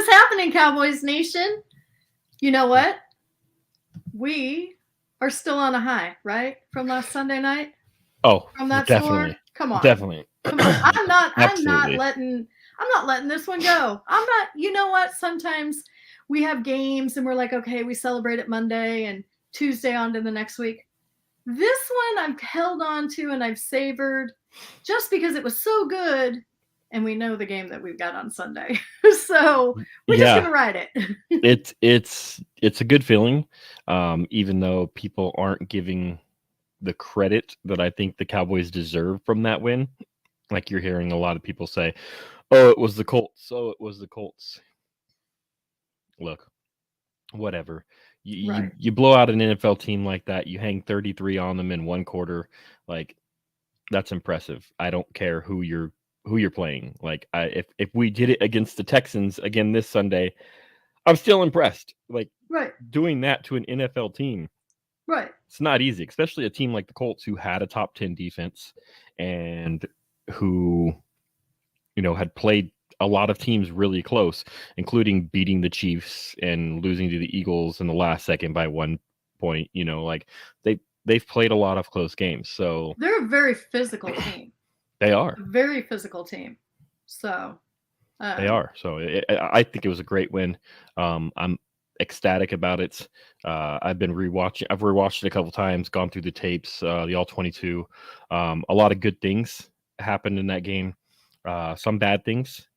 is happening, Cowboys Nation? You know what? We are still on a high, right? From last Sunday night? Oh, From that definitely. score? Come on. Definitely. Come on. Absolutely. I'm not letting this one go. I'm not, you know what? Sometimes we have games and we're like, okay, we celebrate it Monday and Tuesday on to the next week. This one I've held on to and I've savored just because it was so good. And we know the game that we've got on Sunday. So we're just Yeah. gonna ride it. It's a good feeling. Even though people aren't giving the credit that I think the Cowboys deserve from that win. Like you're hearing a lot of people say, "Oh, it was the Colts. Oh, it was the Colts." Look, whatever. Right. You blow out an NFL team like that. You hang 33 on them in one quarter. Like that's impressive. I don't care who you're playing. Like if we did it against the Texans again this Sunday, I'm still impressed. Like Right. doing that to an NFL team. Right. It's not easy, especially a team like the Colts who had a top 10 defense and who had played a lot of teams really close, including beating the Chiefs and losing to the Eagles in the last second by 1 point. Like they've played a lot of close games. So they're a very physical team. They are. A very physical team. So They are. So I think it was a great win. I'm ecstatic about it. I've rewatched it a couple times, gone through the tapes, the all 22. A lot of good things happened in that game. Some bad things,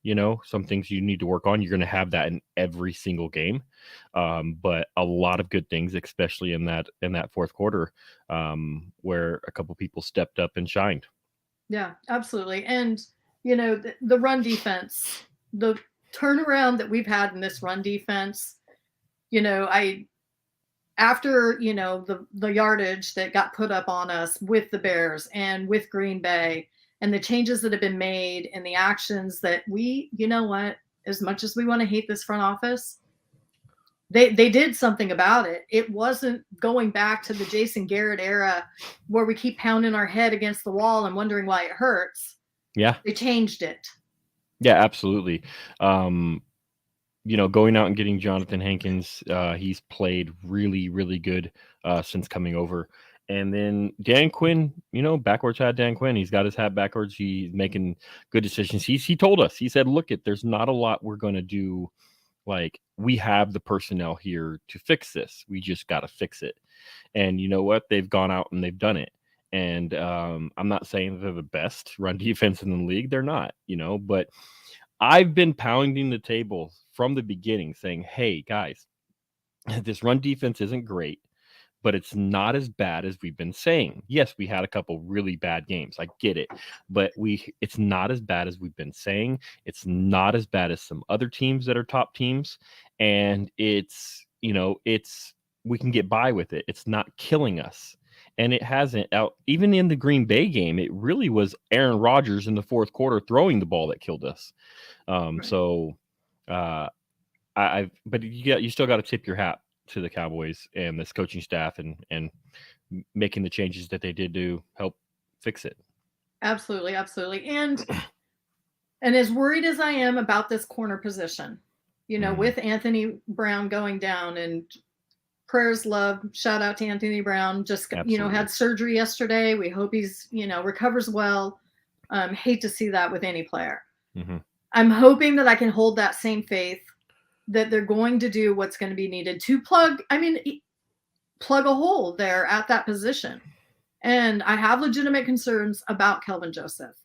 some things you need to work on. You're going to have that in every single game. But a lot of good things, especially in that fourth quarter, where a couple people stepped up and shined. Yeah, absolutely. And the run defense, the turnaround that we've had in this run defense, after the yardage that got put up on us with the Bears and with Green Bay and the changes that have been made and the actions that as much as we want to hate this front office, they did something about it. It wasn't going back to the Jason Garrett era where we keep pounding our head against the wall and wondering why it hurts. Yeah. They changed it. Yeah, absolutely. Going out and getting Jonathan Hankins, he's played really, really good since coming over. And then Dan Quinn, backwards hat Dan Quinn. He's got his hat backwards. He's making good decisions. He told us, he said, look, there's not a lot we're going to do. Like, we have the personnel here to fix this. We just got to fix it. And you know what? They've gone out and they've done it. And I'm not saying they're the best run defense in the league. They're not, but I've been pounding the table from the beginning saying, hey, guys, this run defense isn't great, but it's not as bad as we've been saying. Yes, we had a couple really bad games. I get it. But it's not as bad as we've been saying. It's not as bad as some other teams that are top teams. And it's we can get by with it. It's not killing us. And it hasn't. Even in the Green Bay game, it really was Aaron Rodgers in the fourth quarter throwing the ball that killed us. Right. So but you still got to tip your hat to the Cowboys and this coaching staff and making the changes that they did to help fix it. Absolutely. Absolutely. And as worried as I am about this corner position, with Anthony Brown going down, and prayers, love, shout out to Anthony Brown, just, Absolutely. Had surgery yesterday. We hope he's, recovers well. Hate to see that with any player. Mm-hmm. I'm hoping that I can hold that same faith that they're going to do what's going to be needed to plug a hole there at that position. And I have legitimate concerns about Kelvin Joseph.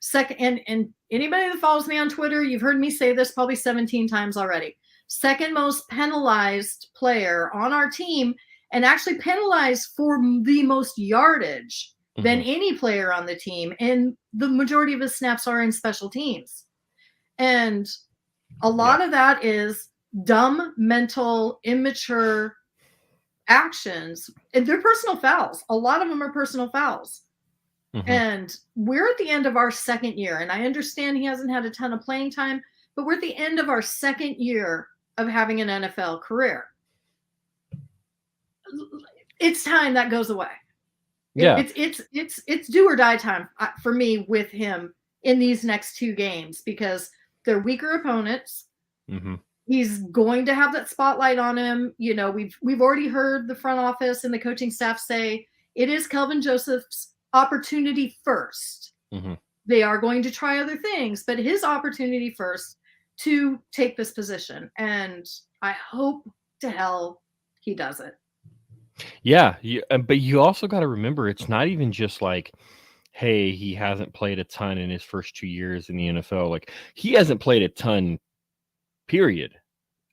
Second, and anybody that follows me on Twitter, you've heard me say this probably 17 times already. Second most penalized player on our team, and actually penalized for the most yardage than any player on the team. And the majority of his snaps are in special teams. And a lot of that is dumb, mental, immature actions. And they're personal fouls. A lot of them are personal fouls. Mm-hmm. And we're at the end of our second year. And I understand he hasn't had a ton of playing time, but we're at the end of our second year of having an NFL career. It's time that goes away. Yeah. It's do or die time for me with him in these next two games, because they're weaker opponents. Mm-hmm. He's going to have that spotlight on him. You know, we've already heard the front office and the coaching staff say it is Kelvin Joseph's opportunity first. Mm-hmm. They are going to try other things, but his opportunity first to take this position. And I hope to hell he does it. Yeah, but you also got to remember, it's not even just like, hey, he hasn't played a ton in his first 2 years in the NFL. Like, he hasn't played a ton, period,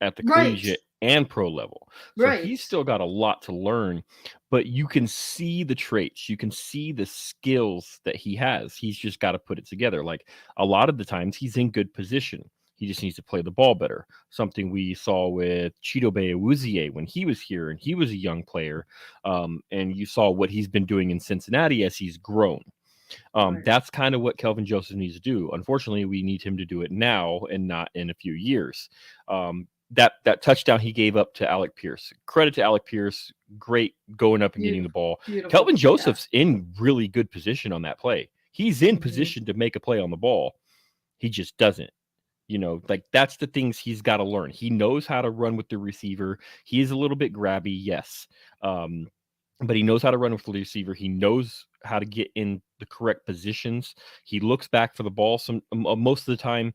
at the Right. collegiate and pro level. So Right. he's still got a lot to learn, but you can see the traits, you can see the skills that he has. He's just got to put it together. Like, a lot of the times he's in good position. He just needs to play the ball better. Something we saw with Chidobe Awuzie when he was here and he was a young player. And you saw what he's been doing in Cincinnati as he's grown. Right. That's kind of what Kelvin Joseph needs to do. Unfortunately, we need him to do it now and not in a few years. That touchdown he gave up to Alec Pierce. Credit to Alec Pierce. Great going up and getting the ball. Beautiful. Kelvin Joseph's in really good position on that play. He's in Mhm. position to make a play on the ball. He just doesn't. You know, like, that's the things he's got to learn. He knows how to run with the receiver. He is a little bit grabby, yes. But he knows how to run with the receiver. He knows how to get in the correct positions. He looks back for the ball most of the time.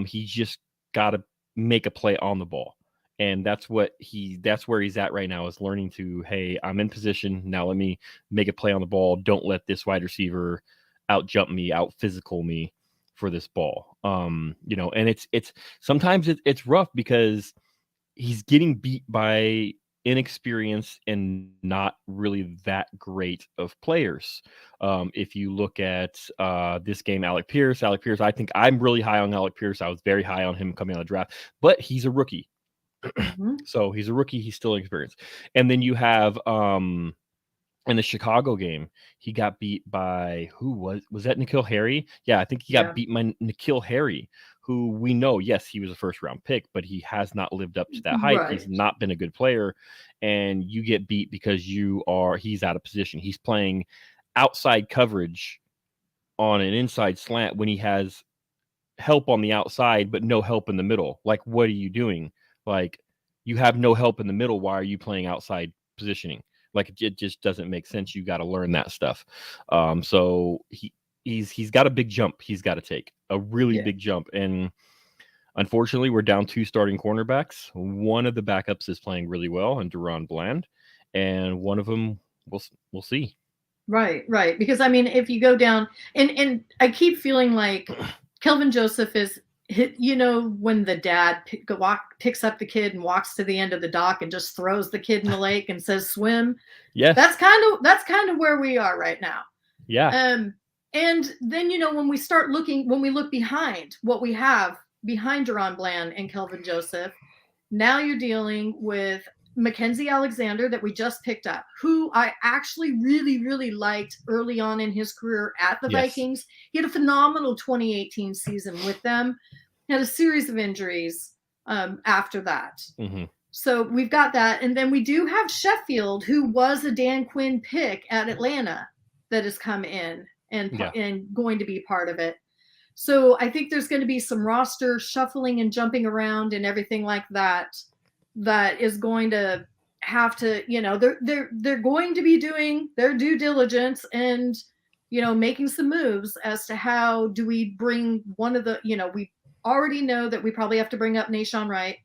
He just got to make a play on the ball. And that's where he's at right now, is learning to, hey, I'm in position. Now let me make a play on the ball. Don't let this wide receiver out jump me, out physical me for this ball. You know, and it's sometimes it's rough because he's getting beat by inexperienced and not really that great of players. If you look at this game, Alec Pierce, I think I'm really high on Alec Pierce. I was very high on him coming out of the draft, but he's a rookie. Mhm. So he's a rookie. He's still inexperienced. And then you have in the Chicago game, he got beat by, who was that, N'Keal Harry? Yeah, I think he got beat by N'Keal Harry, who we know, yes, he was a first round pick, but he has not lived up to that hype. Right. He's not been a good player, and you get beat because he's out of position. He's playing outside coverage on an inside slant when he has help on the outside, but no help in the middle. Like, what are you doing? Like, you have no help in the middle. Why are you playing outside positioning? Like, it just doesn't make sense. You got to learn that stuff. So he's got a big jump. He's got to take a really big jump. And unfortunately, we're down 2 starting cornerbacks. One of the backups is playing really well, and Deron Bland, and one of them we'll see. Right. Because I mean, if you go down, and I keep feeling like Kelvin Joseph is, you know, when the dad picks up the kid and walks to the end of the dock and just throws the kid in the lake and says swim. Yes. That's kind of where we are right now. Yeah. And then, you know, when we look behind what we have behind Deron Bland and Kelvin Joseph, now you're dealing with Mackenzie Alexander that we just picked up, who I actually really, really liked early on in his career at the Vikings. He had a phenomenal 2018 season with them. He had a series of injuries after that. Mm-hmm. So we've got that. And then we do have Sheffield, who was a Dan Quinn pick at Atlanta, that has come in and going to be part of it. So I think there's going to be some roster shuffling and jumping around and everything like that is going to have to, you know, they're going to be doing their due diligence and, you know, making some moves as to how do we bring one of the, you know, we already know that we probably have to bring up Nashawn Wright.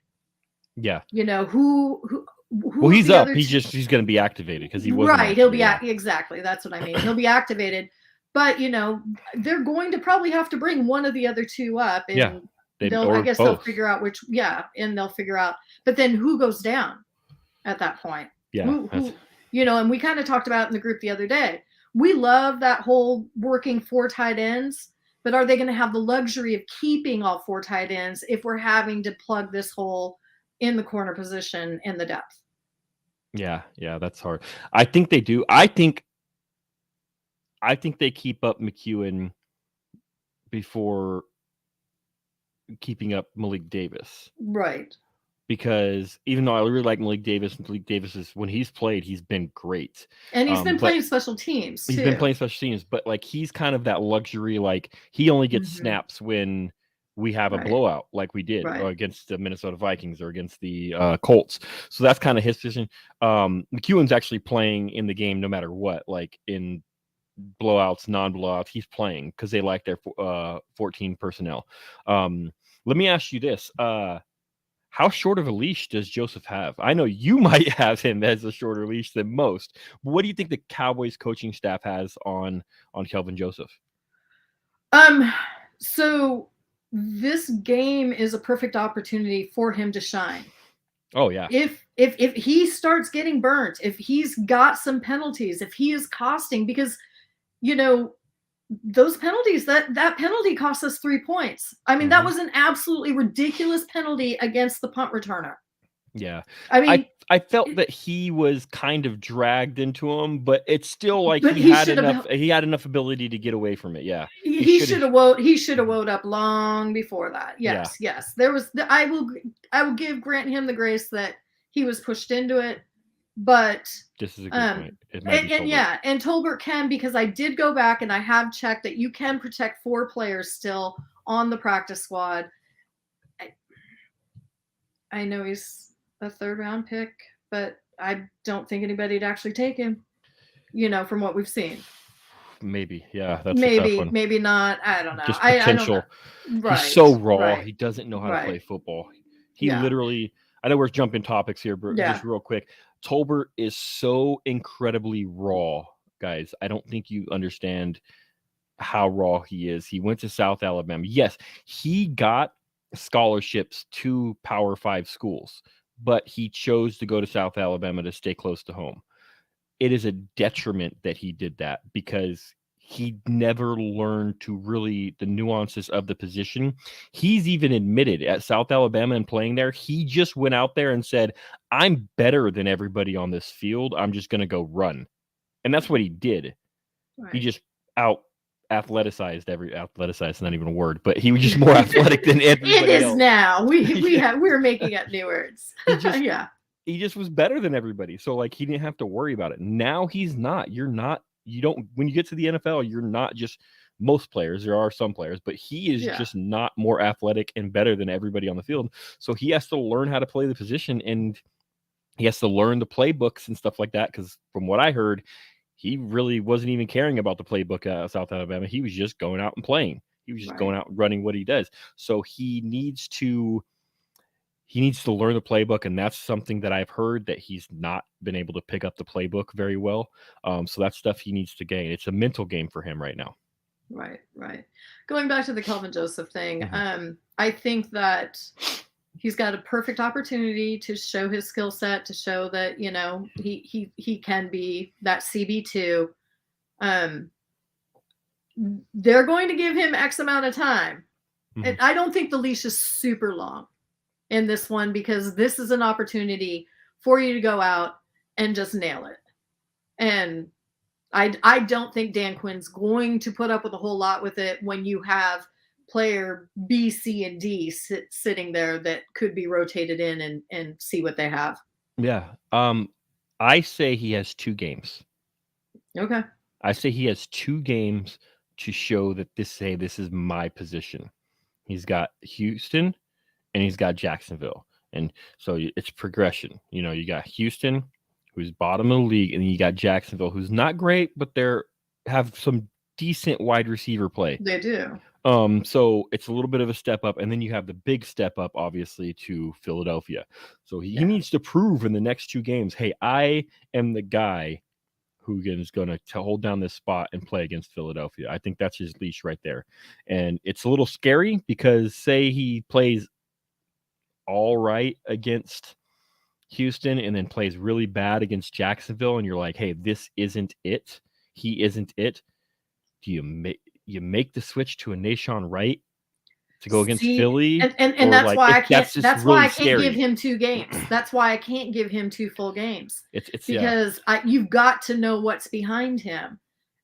Yeah. You know, who well, he's up. He's going to be activated because he wasn't. Right. He'll be exactly. That's what I mean. He'll be activated, but you know, they're going to probably have to bring one of the other two up, and I guess they'll figure out which. Yeah, and they'll figure out. But then who goes down at that point? Yeah. Who, you know, and we kind of talked about in the group the other day. We love that whole working 4 tight ends, but are they going to have the luxury of keeping all 4 tight ends if we're having to plug this hole in the corner position in the depth? Yeah, that's hard. I think they do. I think they keep up McEwen before keeping up Malik Davis. Right. Because even though I really like Malik Davis is, when he's played, he's been great. And he's been playing special teams, He's been playing special teams, but like, he's kind of that luxury, like, he only gets snaps when we have a Right. blowout like we did Right. against the Minnesota Vikings or against the Colts. So that's kind of his position. McEwen's actually playing in the game no matter what, like in blowouts, non-blowouts. He's playing because they like their 14 personnel. Let me ask you this. How short of a leash does Joseph have? I know you might have him as a shorter leash than most. But what do you think the Cowboys coaching staff has on Kelvin Joseph? So this game is a perfect opportunity for him to shine. Oh yeah. If he starts getting burnt, if he's got some penalties, if he is costing, because those penalties, that penalty cost us 3 points. I mean, that was an absolutely ridiculous penalty against the punt returner. Yeah. I mean, I felt that he was kind of dragged into him, but it's still like but he had enough ability to get away from it. Yeah. He should have woke up long before that. Yes, Yeah. yes. There was I will grant him the grace that he was pushed into it, but this is a good point. It might be and and Tolbert can, because I did go back and I have checked that you can protect 4 players still on the practice squad. I know he's a 3rd round pick, but I don't think anybody'd actually take him, from what we've seen. Maybe, yeah, that's a tough one. Maybe not. I don't know. Just potential. I don't know. Right, he's so raw. Right, he doesn't know how to play football. He Yeah. literally. I know we're jumping topics here, but Yeah. just real quick, Tolbert is so incredibly raw, guys. I don't think you understand how raw he is. He went to South Alabama. Yes, he got scholarships to Power 5 schools, but he chose to go to South Alabama to stay close to home. It is a detriment that he did that because he never learned to really the nuances of the position. He's even admitted at South Alabama and playing there, he just went out there and said, I'm better than everybody on this field. I'm just going to go run. And that's what he did. Right. He just athleticized, not even a word, but he was just more athletic than everybody It is else. now. We're making up new words. He just was better than everybody. So like he didn't have to worry about it. Now he's not. When you get to the NFL, you're not just most players. There are some players, but he is just not more athletic and better than everybody on the field. So he has to learn how to play the position, and he has to learn the playbooks and stuff like that. Because from what I heard, he really wasn't even caring about the playbook at South Alabama. He was just going out and playing. He was just going out and running what he does. So he needs to learn the playbook, and that's something that I've heard that he's not been able to pick up the playbook very well. So that's stuff he needs to gain. It's a mental game for him right now. Right. Going back to the Kelvin Joseph thing, I think that he's got a perfect opportunity to show his skill set, to show that, he can be that CB2. They're going to give him X amount of time. And I don't think the leash is super long in this one, because this is an opportunity for you to go out and just nail it. And I don't think Dan Quinn's going to put up with a whole lot with it when you have player B, C, and D sitting there that could be rotated in and see what they have. Yeah. I say he has 2 games. Okay. I say he has 2 games to show that this is my position. He's got Houston and he's got Jacksonville. And so it's progression. You got Houston, who's bottom of the league, and you got Jacksonville, who's not great, but have some decent wide receiver play. They do. So it's a little bit of a step up, and then you have the big step up, obviously, to Philadelphia. So he needs to prove in the next 2 games, hey, I am the guy who is going to hold down this spot and play against Philadelphia. I think that's his leash right there. And it's a little scary because say he plays all right against Houston and then plays really bad against Jacksonville, and you're like, hey, this isn't it. He isn't it. Do you make the switch to a Nahshon Wright to go against Philly? And that's why I can't. That's why I can't scary. give him 2 games. That's why I can't give him 2 full games. It's because you've got to know what's behind him,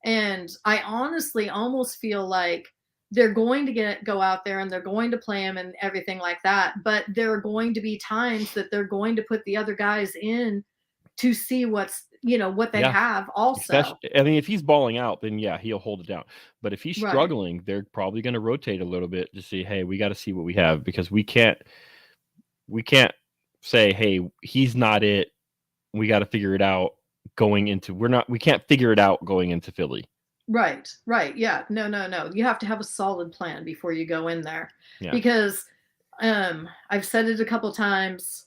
and I honestly almost feel like they're going to go out there and they're going to play him and everything like that. But there are going to be times that they're going to put the other guys in to see what's, what they Yeah. have also. Especially, I mean, if he's balling out, then yeah, he'll hold it down. But if he's Right. struggling, they're probably going to rotate a little bit to see, hey, we got to see what we have, because we can't say, hey, he's not it. We got to figure it out going into. We can't figure it out going into Philly. Right. Right. Yeah. No. You have to have a solid plan before you go in there. Yeah. Because I've said it a couple times.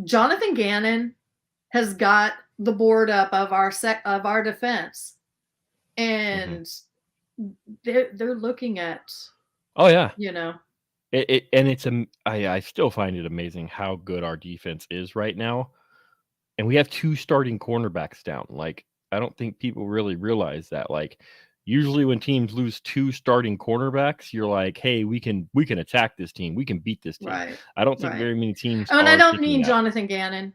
Jonathan Gannon has got the board up of our defense, and they're looking at, Oh yeah. I still find it amazing how good our defense is right now, and we have 2 starting cornerbacks down. Like, I don't think people really realize that. Like, usually when teams lose 2 starting cornerbacks, you're like, hey, we can attack this team, we can beat this team. right. I don't think Right. very many teams And I are don't thinking mean that. Jonathan Gannon.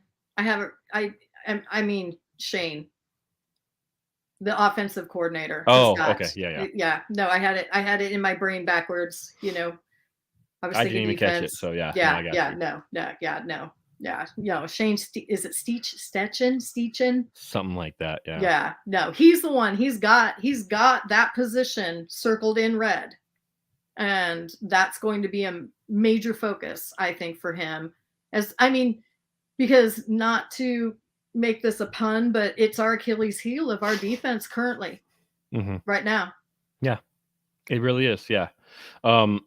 I mean Shane, the offensive coordinator. Oh, okay. Yeah. Yeah. No, I had it in my brain backwards. I was I thinking didn't even catch it. defense. So yeah. Yeah. No, I got Yeah. you. No. Yeah. Shane, is it Stechen? Something like that. Yeah. Yeah. No, he's the one. He's got that position circled in red, and that's going to be a major focus, I think, for him. Because, not to make this a pun, but it's our Achilles heel of our defense currently, right now. Yeah, it really is. Yeah. Oh,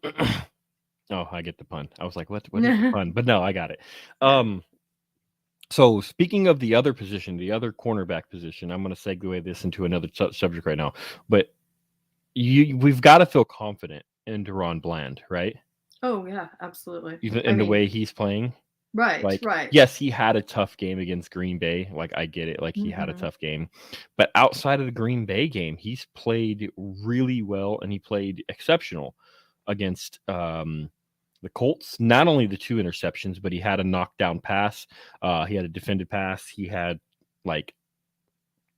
I get the pun. I was like, what is the pun? But no, I got it. So speaking of the other position, the other cornerback position, I'm going to segue this into another subject right now. But we've got to feel confident in Deron Bland, right? Oh yeah, absolutely. Even in the way he's playing. Right. Like, right. Yes, he had a tough game against Green Bay. Like, I get it. Like, he had a tough game. But outside of the Green Bay game, he's played really well, and he played exceptional against the Colts. Not only the 2 interceptions, but he had a knockdown pass. He had a defended pass. He had like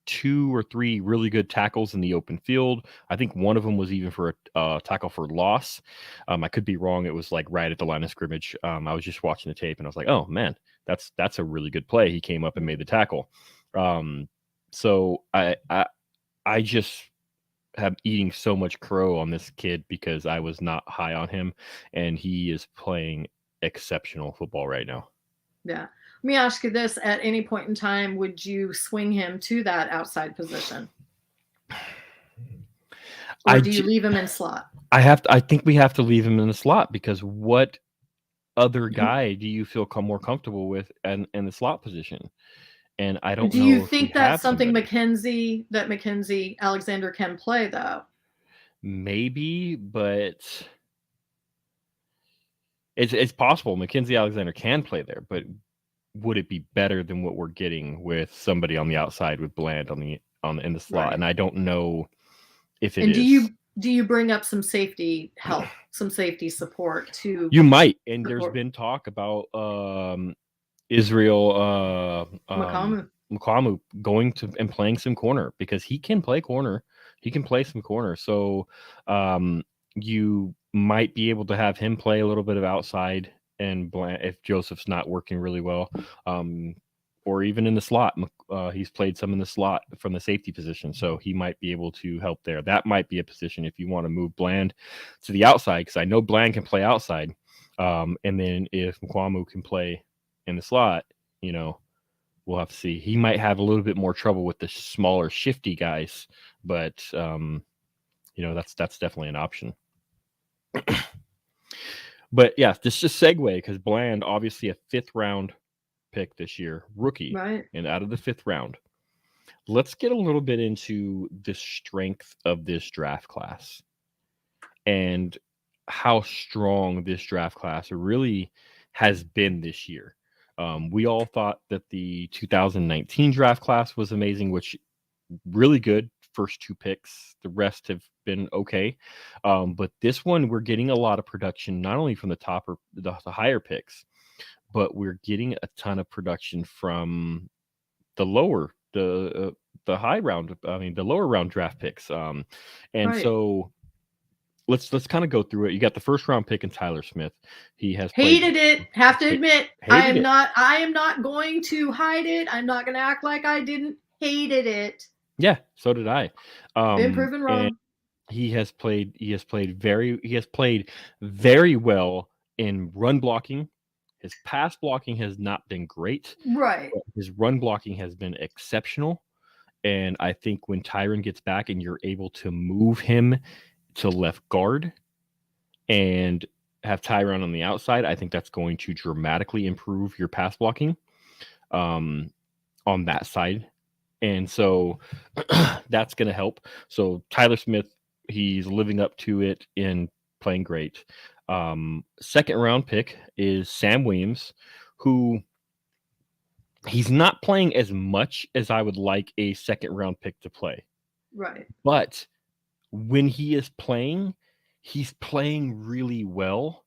2 or 3 really good tackles in the open field. I think one of them was even for a tackle for loss. I could be wrong. It was like right at the line of scrimmage. I was just watching the tape and I was like, oh man, that's a really good play. He came up and made the tackle. So I just have eating so much crow on this kid because I was not high on him, and he is playing exceptional football right now. Yeah. Let me ask you this. At any point in time, would you swing him to that outside position? Or do you leave him in slot? I think we have to leave him in the slot, because what other guy do you feel more comfortable with in the slot position? And I don't know. Do you think that's something Mackenzie Alexander can play, though? Maybe, but it's possible Mackenzie Alexander can play there, but would it be better than what we're getting with somebody on the outside with Bland in the slot? Right. And I don't know if it is. Do you bring up some safety help, some safety support to? You might, and there's been talk about Israel Mukamu going to and playing some corner, because he can play corner. He can play some corner. So you might be able to have him play a little bit of outside, and Bland, if Joseph's not working really well, or even in the slot. He's played some in the slot from the safety position, so he might be able to help there. That might be a position if you want to move Bland to the outside, because I know Bland can play outside. And then if Mukamu can play in the slot, we'll have to see. He might have a little bit more trouble with the smaller, shifty guys, but that's definitely an option. But yeah, this just segue, because Bland, obviously a 5th round pick this year, rookie, right? And out of the 5th round. Let's get a little bit into the strength of this draft class and how strong this draft class really has been this year. We all thought that the 2019 draft class was amazing, which really good. First 2 picks, the rest have been okay. But this one, we're getting a lot of production, not only from the top or the higher picks, but we're getting a ton of production from the lower, the high round. I mean, the lower round draft picks. And right. So let's kind of go through it. You got the first round pick in Tyler Smith. He has Hated it. Have to admit, I hated am not going to hide it. I'm not going to act like I didn't. Hated it. Yeah, so did I. Been proven And wrong. he has played very well in run blocking. His pass blocking has not been great, Right. but his run blocking has been exceptional. And I think when Tyron gets back and you're able to move him to left guard and have Tyron on the outside, I think that's going to dramatically improve your pass blocking on that side. And so that's going to help. So Tyler Smith, he's living up to it and playing great. Second round pick is Sam Williams, who he's not playing as much as I would like a second round pick to play. Right. But when he is playing, he's playing really well.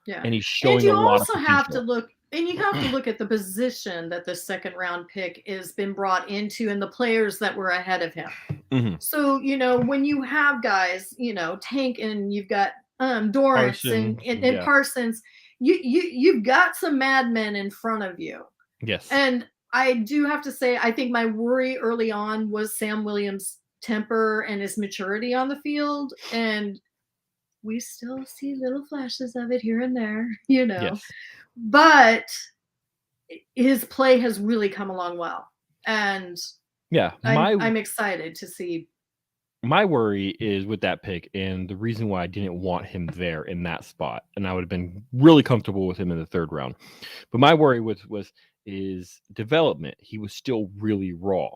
Yeah. And he's showing and you a lot also of have to potential. look and you have to look at the position that the second round pick has been brought into and the players that were ahead of him. Mm-hmm. So, when you have guys, Tank and you've got Dorrance and yeah. Parsons, you've got some madmen in front of you. Yes. And I do have to say, I think my worry early on was Sam Williams' temper and his maturity on the field. And we still see little flashes of it here and there, Yes. But his play has really come along well. And yeah, I'm excited to see. My worry is with that pick, and the reason why I didn't want him there in that spot, and I would have been really comfortable with him in the third round. But my worry was his development. He was still really raw.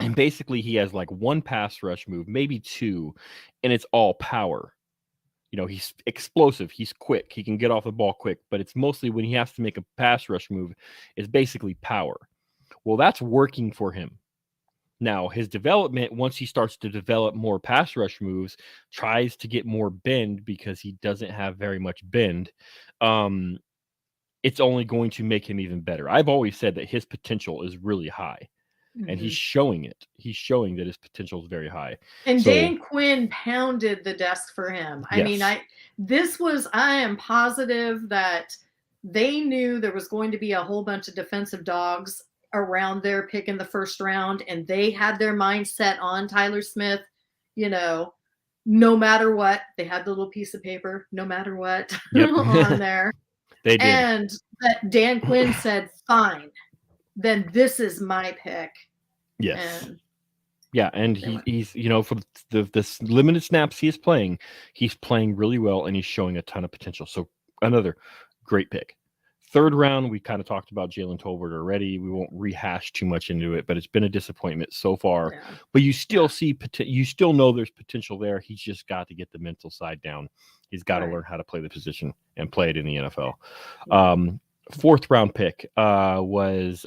And basically he has like one pass rush move, maybe two, and it's all power. He's explosive, he's quick, he can get off the ball quick, but it's mostly when he has to make a pass rush move, it's basically power. Well, that's working for him. Now, his development, once he starts to develop more pass rush moves, tries to get more bend because he doesn't have very much bend. It's only going to make him even better. I've always said that his potential is really high. And he's showing it. He's showing that his potential is very high. And Dan Quinn pounded the desk for him. I mean, I am positive that they knew there was going to be a whole bunch of defensive dogs around their pick in the first round, and they had their mindset on Tyler Smith, no matter what. They had the little piece of paper, no matter what, on there. They did. And that Dan Quinn said, fine, then this is my pick. Yes. And he's for the limited snaps he's playing really well, and he's showing a ton of potential. So another great pick. Third round, we kind of talked about Jalen Tolbert already. We won't rehash too much into it, but it's been a disappointment so far. Yeah. But you still you still know there's potential there. He's just got to get the mental side down. He's got to learn how to play the position and play it in the NFL. Fourth round pick was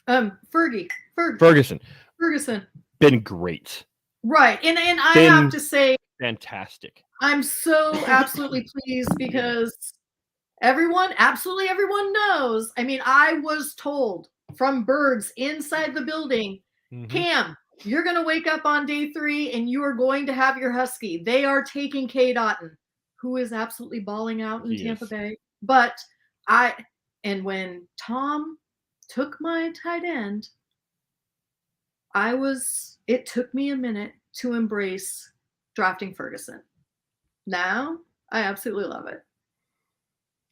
Ferguson. Been great. Right. And I have to say, fantastic. I'm so absolutely pleased because absolutely everyone knows. I mean, I was told from birds inside the building, Cam, you're going to wake up on day 3 and you are going to have your husky. They are taking K. Otten, who is absolutely balling out in Tampa Bay. But when Tom took my tight end, it took me a minute to embrace drafting Ferguson. Now I absolutely love it.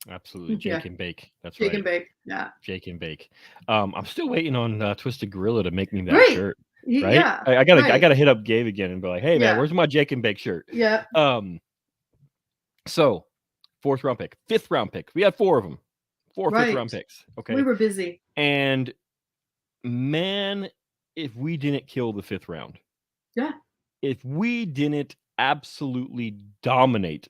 Absolutely. Jake and Bake. That's Jake right. and Bake. Yeah. Jake and Bake. I'm still waiting on Twisted Gorilla to make me that shirt. Right? Yeah. I gotta hit up Gabe again and be like, hey man, where's my Jake and Bake shirt? Yeah. So fourth round pick, fifth round pick. We had 4 of them. 4 fifth round picks. Okay. We were busy. And man, if we didn't kill the 5th round. Yeah. If we didn't absolutely dominate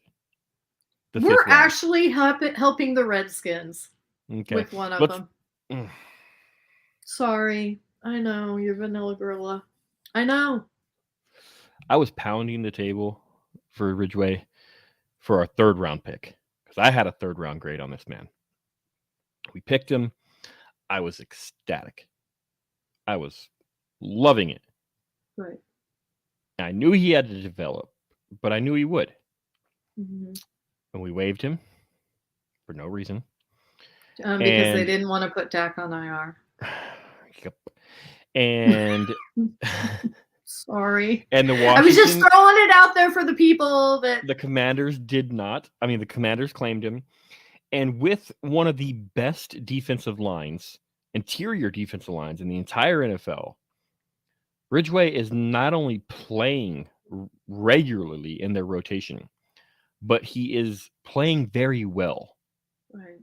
the 5th round. We're actually helping the Redskins with one of them. Sorry. I know. You're Vanilla Gorilla. I know. I was pounding the table for Ridgeway for our 3rd round pick because I had a 3rd round grade on this man. We picked him. I was ecstatic. I was loving it. Right. I knew he had to develop, but I knew he would. Mhm. And we waived him for no reason. Because they And didn't want to put Dak on IR. yep. And Sorry. and the I was just Washington, throwing it out there for the people that. the Commanders did not. I mean, the Commanders claimed him. And with one of the best defensive lines, interior defensive lines in the entire NFL, Ridgeway is not only playing regularly in their rotation, but he is playing very well. Right.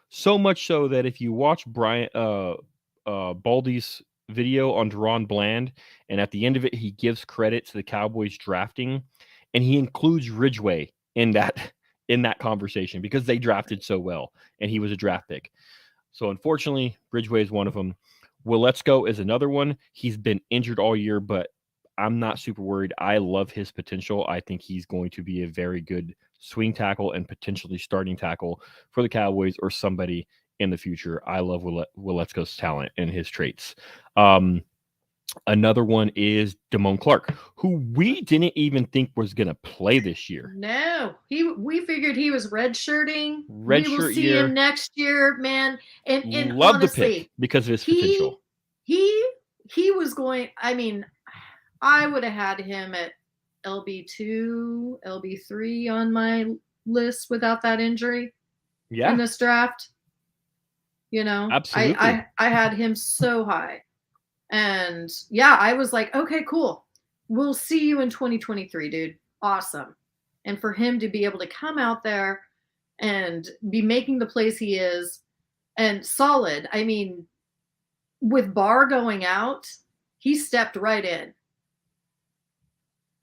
So much so that if you watch Brian Baldy's video on Deron Bland, and at the end of it, he gives credit to the Cowboys drafting, and he includes Ridgeway in that conversation because they drafted so well, and he was a draft pick. So unfortunately, Ridgeway is one of them. Willetsko is another one. He's been injured all year, but I'm not super worried. I love his potential. I think he's going to be a very good swing tackle and potentially starting tackle for the Cowboys or somebody in the future. I love Willetsko's talent and his traits. Another one is Damone Clark, who we didn't even think was going to play this year. No, we figured he was redshirting. Red We will shirt see year. him next year, man. And Love honestly, the pick because of his potential. He was going. I mean, I would have had him at LB2, LB3 on my list without that injury. Yeah, in this draft. You know, absolutely. I had him so high. And yeah, I was like, okay, cool. We'll see you in 2023, dude. Awesome. And for him to be able to come out there and be making the plays he is and solid. I mean, with Barr going out, he stepped right in.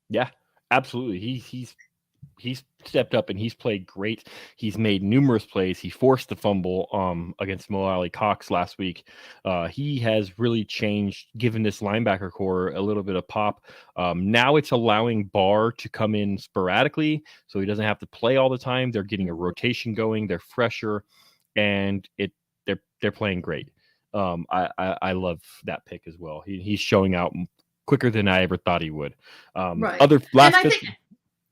Yeah, absolutely. He's stepped up and he's played great. He's made numerous plays. He forced the fumble against Mo Ali Cox last week. He has really changed, given this linebacker core a little bit of pop. Now it's allowing Barr to come in sporadically, so he doesn't have to play all the time. They're getting a rotation going. They're fresher, and they're playing great. I love that pick as well. He's showing out quicker than I ever thought he would. Right. Other last. And I think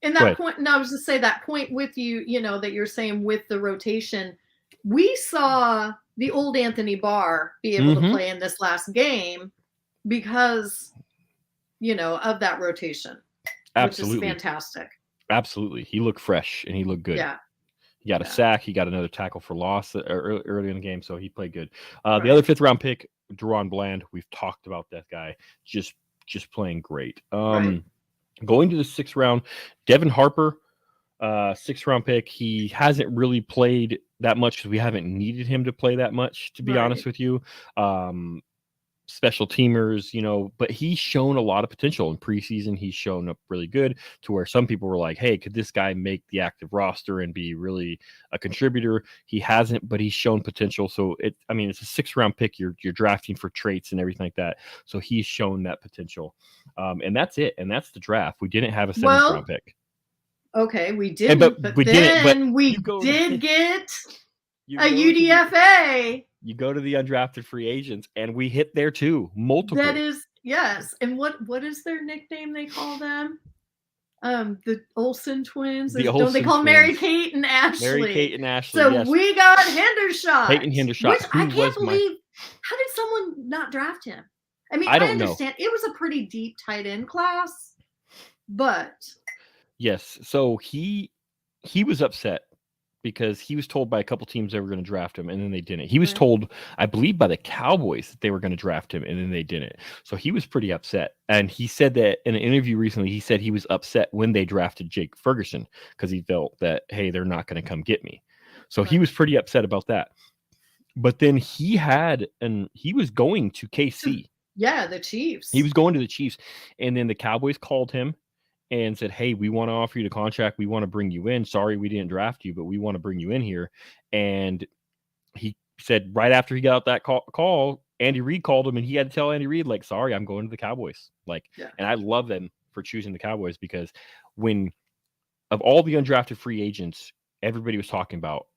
in that point, no, I was just say that point with you, you know, that you're saying with the rotation, we saw the old Anthony Barr be able to play in this last game because, you know, of that rotation. Absolutely. Which is fantastic. Absolutely. He looked fresh and he looked good. Yeah. He got a sack. He got another tackle for loss early in the game, so he played good. The other 5th round pick, Deron Bland, we've talked about that guy. Just playing great. Going to the 6th round, Devin Harper, 6th round pick. He hasn't really played that much because we haven't needed him to play that much, to be honest with you. Special teamers, you know, but he's shown a lot of potential in preseason. He's shown up really good to where some people were like, hey, could this guy make the active roster and be really a contributor? He hasn't, but he's shown potential. So it's a 6th round pick. You're drafting for traits and everything like that. So he's shown that potential. And that's it. And that's the draft. We didn't have a 7th round pick. Okay, we didn't, but we did get a UDFA. You go to the undrafted free agents, and we hit there too. Multiple. That is, yes. And what is their nickname they call them? The Olsen twins. Don't they call Mary Kate and Ashley? Mary Kate and Ashley. So we got Hendershot. Peyton Hendershot. Which I can't believe. How did someone not draft him? I mean, I understand it was a pretty deep tight end class, but yes. So he was upset because he was told by a couple teams they were going to draft him, and then they didn't. He was told, I believe, by the Cowboys that they were going to draft him, and then they didn't. So he was pretty upset. And he said that in an interview recently, he said he was upset when they drafted Jake Ferguson because he felt that, hey, they're not going to come get me. So he was pretty upset about that. But then he was going to KC. Yeah, the Chiefs. He was going to the Chiefs, and then the Cowboys called him and said, hey, we want to offer you the contract. We want to bring you in. Sorry, we didn't draft you, but we want to bring you in here. And he said right after he got out that call, Andy Reid called him, and he had to tell Andy Reid, like, sorry, I'm going to the Cowboys. And I love them for choosing the Cowboys because of all the undrafted free agents everybody was talking about,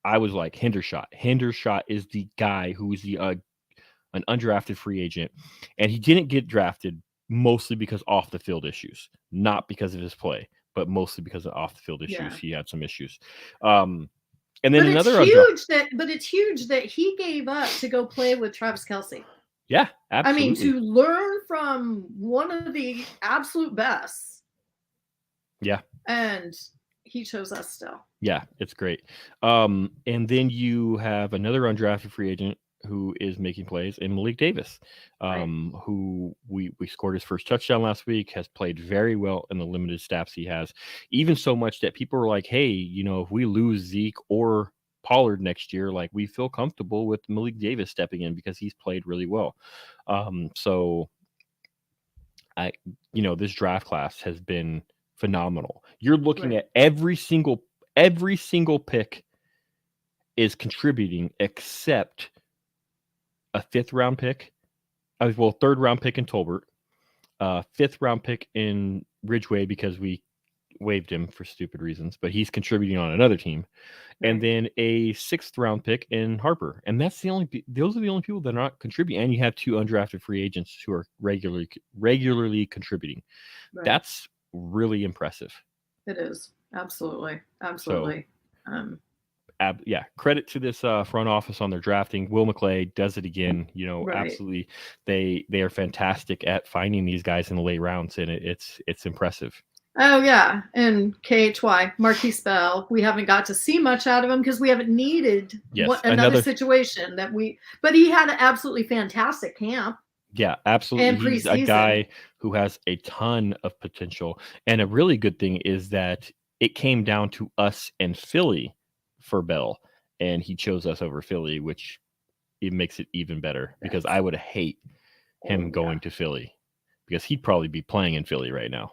I was like, Hendershot. Hendershot is the guy who is an undrafted free agent, and he didn't get drafted mostly because off the field issues, not because of his play, but mostly because of off the field issues. Yeah. He had some issues. And then But it's another huge that he gave up to go play with Travis Kelce. Yeah, I mean, absolutely. to learn from one of the absolute best. Yeah. And he chose us still. Yeah, it's great. And then you have another undrafted free agent who is making plays in Malik Davis, who we scored his first touchdown last week, has played very well in the limited snaps he has, even so much that people are like, hey, you know, if we lose Zeke or Pollard next year, like we feel comfortable with Malik Davis stepping in because he's played really well. So this draft class has been phenomenal. You're looking at every single pick is contributing except a 5th round pick. Well, 3rd round pick in Tolbert, 5th round pick in Ridgeway because we waived him for stupid reasons, but he's contributing on another team. And then a 6th round pick in Harper. And those are the only people that are not contributing. And you have 2 undrafted free agents who are regularly contributing. That's really impressive. It is. Absolutely. So, credit to this front office on their drafting. Will McClay does it again. Absolutely. They are fantastic at finding these guys in the late rounds, and it's impressive. Oh yeah, and KHY Marquise Bell. We haven't got to see much out of him because we haven't needed another situation but he had an absolutely fantastic camp. Yeah, absolutely. And he's a guy who has a ton of potential, and a really good thing is that it came down to us and Philly for Bell, and he chose us over Philly, which it makes it even better because I would hate him going to Philly because he'd probably be playing in Philly right now.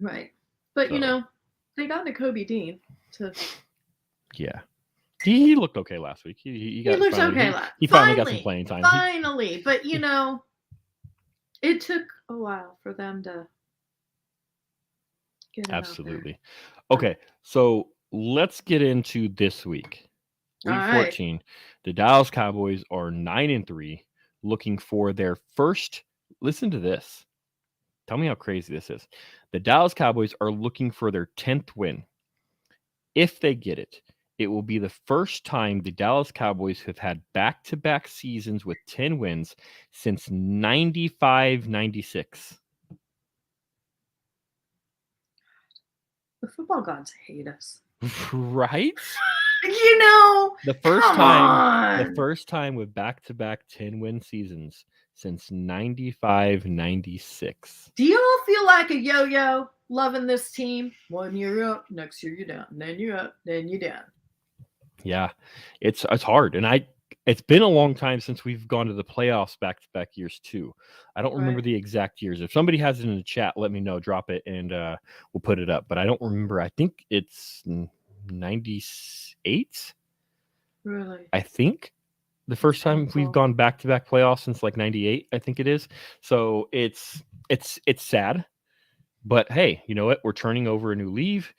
Right. But, they got Nakobe Dean to... Yeah. He looked okay last week. He looked okay last week. He finally got some playing time. Finally. But, it took a while for them to get him Absolutely. Okay, so let's get into this week. Week 14. The Dallas Cowboys are 9-3, looking for their first... Listen to this. Tell me how crazy this is. The Dallas Cowboys are looking for their 10th win. If they get it, it will be the first time the Dallas Cowboys have had back-to-back seasons with 10 wins since 95-96. The football gods hate us. Right? The first time with back-to-back 10-win seasons since 95-96. Do you all feel like a yo-yo loving this team? 1 year up, next year you're down, then you're up, then you're down. Yeah, it's hard, and it's been a long time since we've gone to the playoffs back-to-back years too. I don't remember the exact years. If somebody has it in the chat, let me know. Drop it, and we'll put it up. But I don't remember. I think it's 98. Really? I think the first time we've gone back-to-back playoffs since like 98. I think it is. So it's sad. But hey, you know what? We're turning over a new leaf.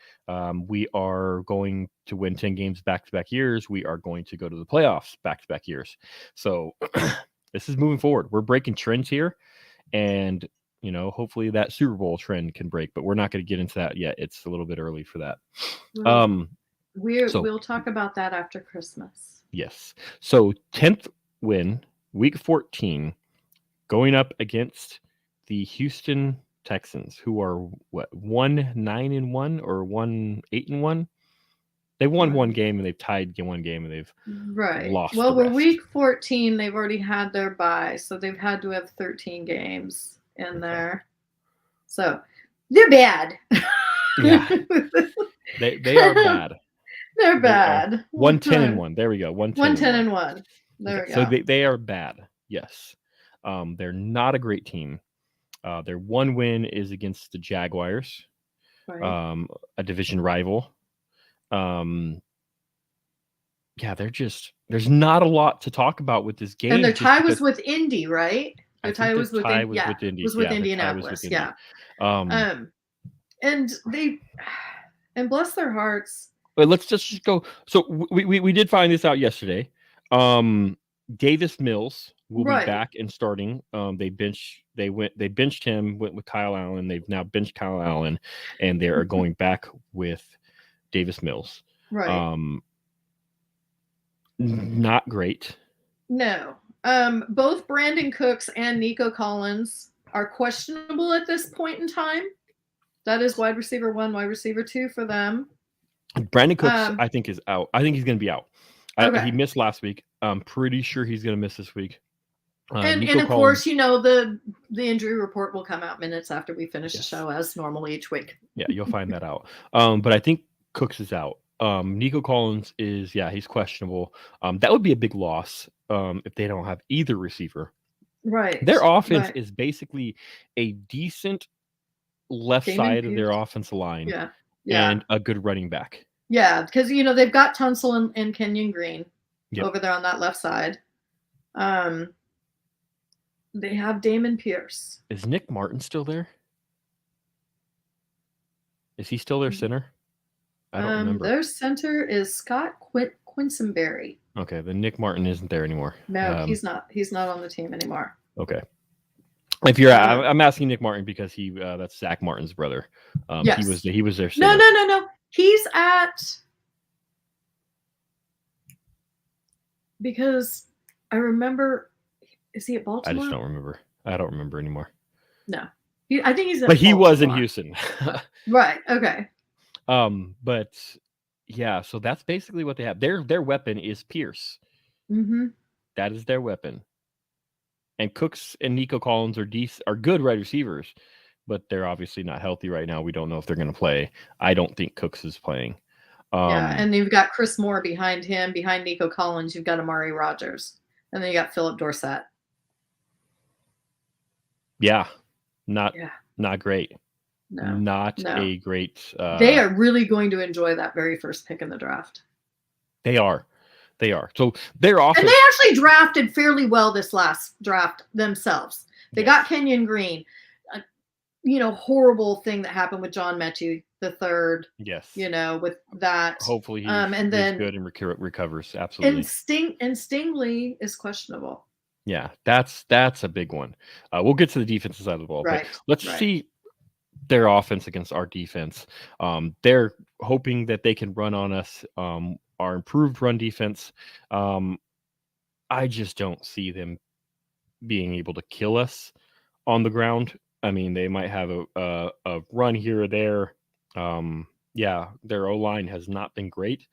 We are going to win 10 games back-to-back years. We are going to go to the playoffs back-to-back years. So this is moving forward. We're breaking trends here. And, hopefully that Super Bowl trend can break. But we're not going to get into that yet. It's a little bit early for that. We'll talk about that after Christmas. Yes. So 10th win, week 14, going up against the Houston Texans, who are 1-9-1 or 1-8-1. They won one game and they've tied one game and they've lost. Well, we're week 14. They've already had their bye, so they've had to have 13 games in there. So they're bad. Yeah, they are bad. They're bad. 1-10-1. There we go. 1-10-1. There we go. So they are bad. Yes, they're not a great team. Their one win is against the Jaguars, a division rival. There's not a lot to talk about with this game. And their tie was with Indy, right? Their tie was with Indy. Was with Indianapolis. Yeah. And bless their hearts. But let's just go. So we did find this out yesterday. Davis Mills will be Right. back and starting. They benched him, went with Kyle Allen. They've now benched Kyle Allen, and they are going back with Davis Mills. Right. Not great. No. Both Brandon Cooks and Nico Collins are questionable at this point in time. That is wide receiver 1, wide receiver 2 for them. Brandon Cooks, I think, is out. I think he's going to be out. Okay. He missed last week. I'm pretty sure he's going to miss this week. And of course, the injury report will come out minutes after we finish the show, as normal each week. Yeah, you'll find that out. But I think Cooks is out. Nico Collins is, he's questionable. That would be a big loss if they don't have either receiver. Right. Their offense is basically a decent left side of their offensive line. Yeah. And a good running back. Yeah, because they've got Tunsil and Kenyon Green over there on that left side. They have Damon Pierce. Is Nick Martin still there? Is he still their center? I don't remember. Their center is Scott Quinsonberry. Okay, then Nick Martin isn't there anymore. No, he's not. He's not on the team anymore. Okay. If you're, I'm asking Nick Martin because that's Zach Martin's brother. Yes. He was their center. No. He's at, because I remember, is he at Baltimore? I just don't remember. I don't remember anymore. No, I think he's at But he Baltimore. was in Houston. Right. Okay. But yeah, so that's basically what they have. Their weapon is Pierce. Mm-hmm. That is their weapon. And Cooks and Nico Collins are good wide receivers, but they're obviously not healthy right now. We don't know if they're going to play. I don't think Cooks is playing. And you've got Chris Moore behind him. Behind Nico Collins, you've got Amari Rogers. And then you got Philip Dorsett. Yeah. Not great. No. Not a great... they are really going to enjoy that very first pick in the draft. They are. So their offense... And they actually drafted fairly well this last draft themselves. They got Kenyon Green. Horrible thing that happened with John Mechie the third. Yes. With that. Hopefully he's good and recovers. Absolutely. And Stingley is questionable. Yeah, that's a big one. We'll get to the defensive side of the ball. Right. But let's see their offense against our defense. They're hoping that they can run on us. Our improved run defense. I just don't see them being able to kill us on the ground. I mean, they might have a run here or there. Their O-line has not been great.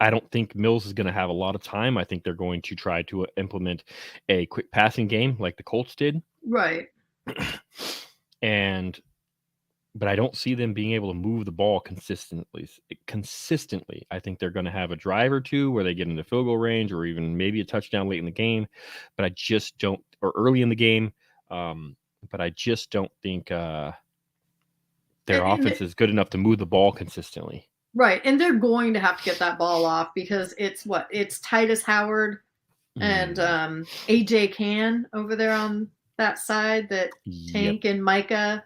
I don't think Mills is going to have a lot of time. I think they're going to try to implement a quick passing game like the Colts did. Right. But I don't see them being able to move the ball consistently. I think they're going to have a drive or two where they get into field goal range or even maybe a touchdown late in the game. But I just don't, or early in the game. But I just don't think their offense is good enough to move the ball consistently. Right. And they're going to have to get that ball off because it's Titus Howard and AJ Can over there on that side that Tank and Micah.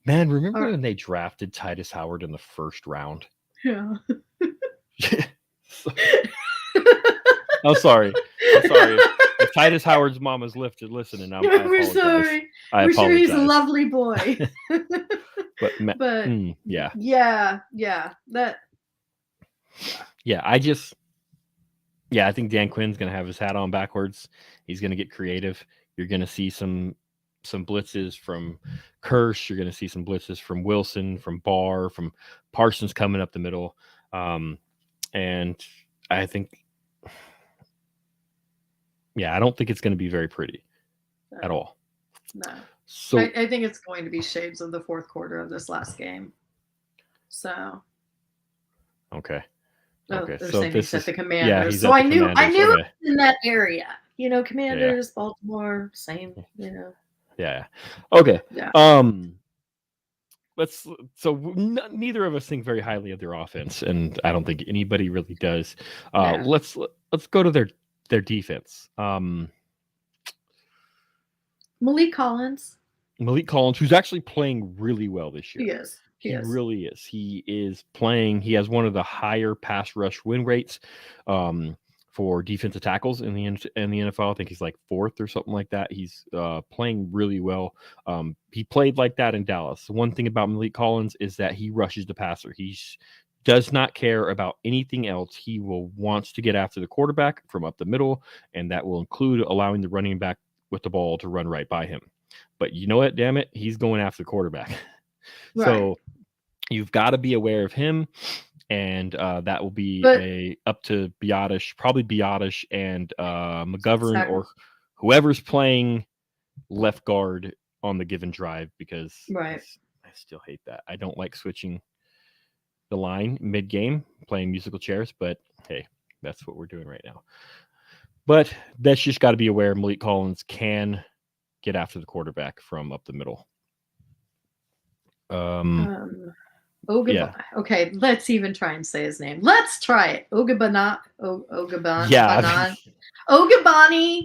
Man, remember when they drafted Titus Howard in the first round? Yeah. I'm sorry. If Titus Howard's mom is listening, we're sorry. We're sure he's a lovely boy. but I think Dan Quinn's gonna have his hat on backwards. He's gonna get creative. You're gonna see some blitzes from Kirsch. You're gonna see some blitzes from Wilson, from Barr, from Parsons coming up the middle. And I think I don't think it's going to be very pretty at all. No. So I think it's going to be shades of the fourth quarter of this last game. So. Okay. Okay. So this is the Commanders. Yeah, so I knew it was in that area. Commanders, Baltimore, same. Yeah. Okay. Yeah. Neither of us think very highly of their offense, and I don't think anybody really does. Let's go to their defense. Malik Collins, who's actually playing really well this year. He is. He really is. He is playing. He has one of the higher pass rush win rates. for defensive tackles in the NFL. I think he's like fourth or something like that. He's playing really well. He played like that in Dallas. One thing about Malik Collins is that he rushes the passer. He does not care about anything else. He wants to get after the quarterback from up the middle, and that will include allowing the running back with the ball to run right by him. But you know what? Damn it, he's going after the quarterback. Right. So you've got to be aware of him. And that will be up to Biotish, probably Biotish and McGovern or whoever's playing left guard on the given drive, because I still hate that. I don't like switching the line mid-game, playing musical chairs, but hey, that's what we're doing right now. But that's just got to be aware Malik Collins can get after the quarterback from up the middle. Yeah. Okay, let's even try and say his name. Let's try it. Ogabani,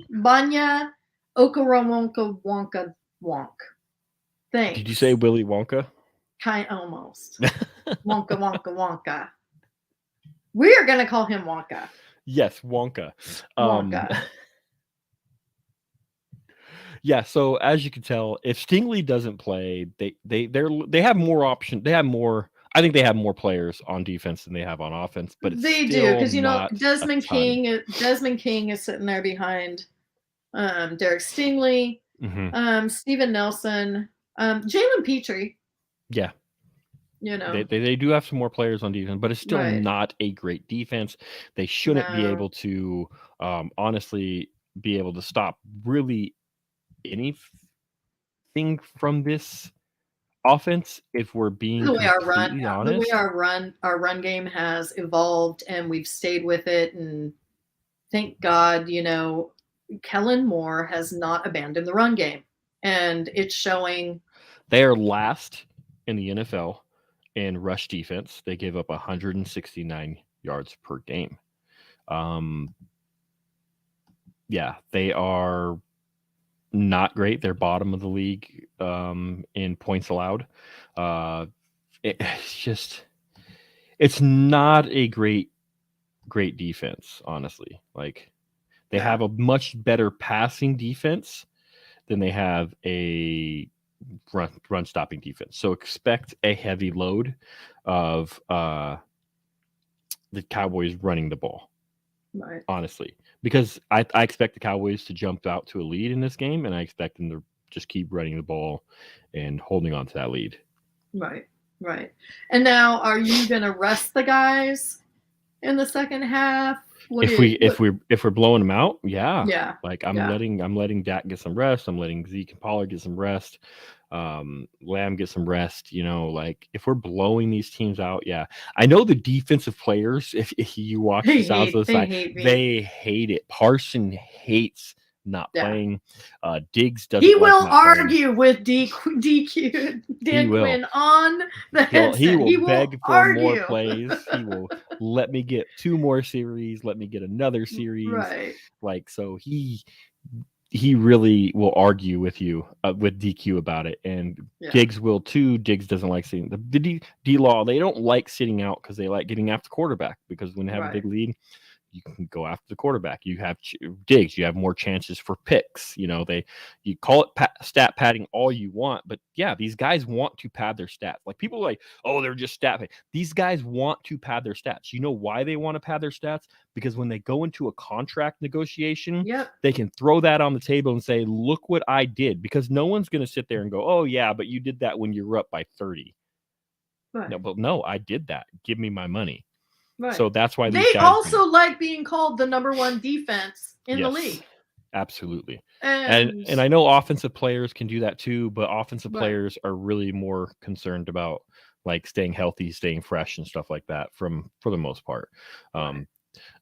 Banya, Okarawonka, Wonka, Wonk. Thanks. Did you say Willy Wonka? Almost. Wonka. We are going to call him Wonka. Yes, Wonka. Yeah, so as you can tell, if Stingley doesn't play, they have more options. They have more. I think they have more players on defense than they have on offense. But they do, because Desmond King is sitting there behind Derek Stingley, Steven Nelson, Jalen Petrie. Yeah. They do have some more players on defense, but it's still not a great defense. They shouldn't be able to honestly be able to stop really anything from this offense, if we're being completely honest. The way our run game has evolved, and we've stayed with it, and thank God, Kellen Moore has not abandoned the run game, and it's showing. They are last in the NFL in rush defense. They gave up 169 yards per game. Yeah, they are not great. They're bottom of the league in points allowed. It's not a great defense, honestly. Like, they have a much better passing defense than they have a run stopping defense. So expect a heavy load of the Cowboys running the ball. Right. Honestly, because I expect the Cowboys to jump out to a lead in this game, and I expect them to just keep running the ball and holding on to that lead. Right. And now, are you going to rest the guys in the second half? If we're blowing them out, yeah. Like I'm letting Dak get some rest. I'm letting Zeke and Pollard get some rest. Lamb get some rest. Like, if we're blowing these teams out, yeah. I know the defensive players, if you watch the South side, they hate it. Parson hates not playing. Diggs doesn't. He will argue with DQ Dan Quinn on the headset. He will beg for more plays. He will let me get 2 more series. Let me get another series. Right. Like, so he really will argue with you with DQ about it, and Diggs will too. Diggs doesn't like sitting. The D-Law, they don't like sitting out because they like getting after quarterback, because when they have a big lead, you can go after the quarterback. You have Diggs. You have more chances for picks. You call it stat padding all you want, but yeah, these guys want to pad their stats. Like, people are like, oh, they're just stat padding. These guys want to pad their stats. You know why they want to pad their stats? Because when they go into a contract negotiation, they can throw that on the table and say, look what I did. Because no one's going to sit there and go, oh yeah, but you did that when you were up by 30. Right. No, I did that. Give me my money. Right. So that's why they also like being called the number 1 defense in the league. Absolutely. And I know offensive players can do that too, but offensive players are really more concerned about, like, staying healthy, staying fresh, and stuff like that for the most part. A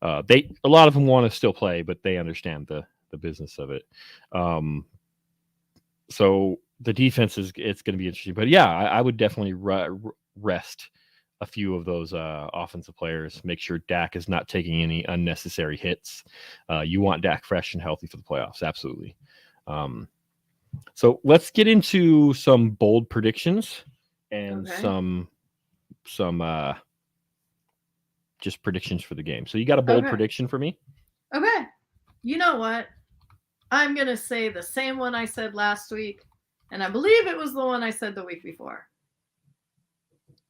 lot of them want to still play, but they understand the business of it. So the defense it's going to be interesting. But yeah, I would definitely rest a few of those offensive players. Make sure Dak is not taking any unnecessary hits. You want Dak fresh and healthy for the playoffs. Absolutely. So let's get into some bold predictions and some just predictions for the game. So you got a bold prediction for me? Okay. You know what? I'm going to say the same one I said last week, and I believe it was the one I said the week before.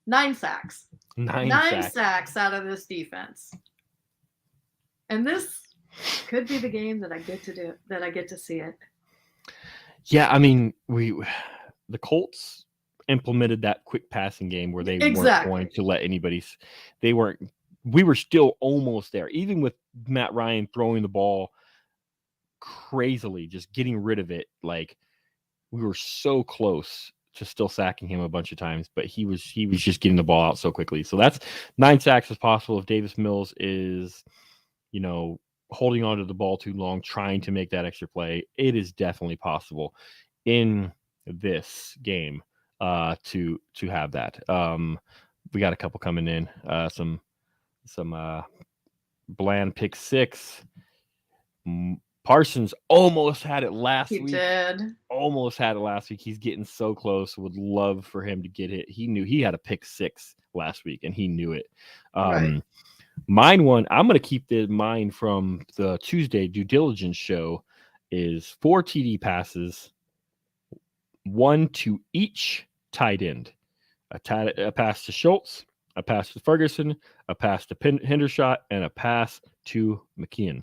9 sacks. 9 sacks out of this defense. And this could be the game that I get to see it. Yeah, I mean, the Colts implemented that quick passing game where they weren't going to let anybody. We were still almost there, even with Matt Ryan throwing the ball crazily, just getting rid of it. Like, we were so close to still sacking him a bunch of times, but he was just getting the ball out so quickly. So that's 9 sacks is possible if Davis Mills is, holding on to the ball too long, trying to make that extra play. It is definitely possible in this game to have that. We got a couple coming in. Some Bland pick 6. Parsons almost had it last week. He did. Almost had it last week. He's getting so close. Would love for him to get it. He knew he had a pick 6 last week, and he knew it. Right. Mine one, I'm going to keep mine from the Tuesday due diligence show, is 4 TD passes, 1 to each tight end. A pass to Schultz, a pass to Ferguson, a pass to Hendershot, and a pass to McKeon.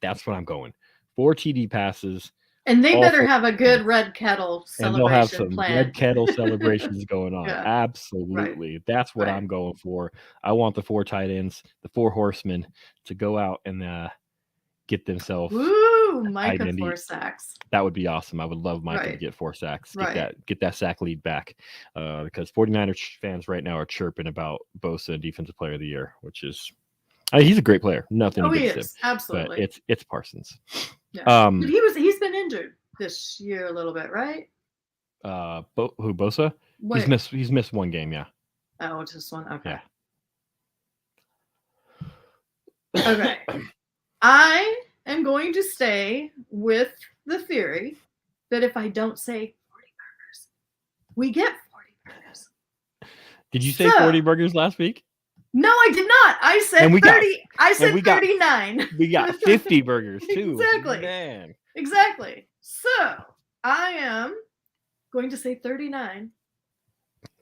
That's what I'm going. 4 TD passes. And they better have a good red kettle celebration. And they'll have some plan. red kettle celebrations going on. Yeah. Absolutely. Right. That's what I'm going for. I want the 4 tight ends, the 4 horsemen, to go out and get themselves. Woo! Micah 4 sacks. That would be awesome. I would love Micah to get 4 sacks. Get that sack lead back. Because 49ers fans right now are chirping about Bosa Defensive Player of the Year, which is he's a great player. Nothing against him. Absolutely. But it's Parsons. Yeah. But he's been injured this year a little bit, right? Who, Bosa? Wait. He's missed 1 game, yeah. Oh, just 1. Okay. Yeah. Okay. I am going to stay with the theory that if I don't say 40 burgers, we get 40 burgers. Did you say 40 burgers last week? No, I did not. I said 30. I said 39. We got 50 burgers too. Exactly. Man. Exactly. So I am going to say 39.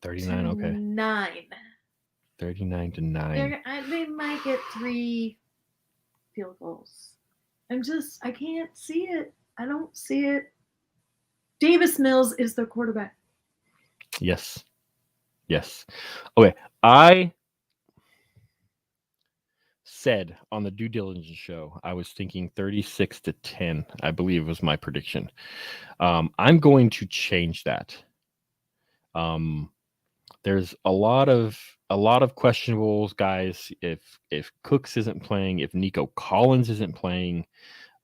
39. Okay. 9. 39 to 9. They might get 3 field goals. I can't see it. I don't see it. Davis Mills is the quarterback. Yes. Okay. I said on the due diligence show, I was thinking 36 to 10, I believe was my prediction. I'm going to change that. There's a lot of questionables, guys. If Cooks isn't playing, if Nico Collins isn't playing,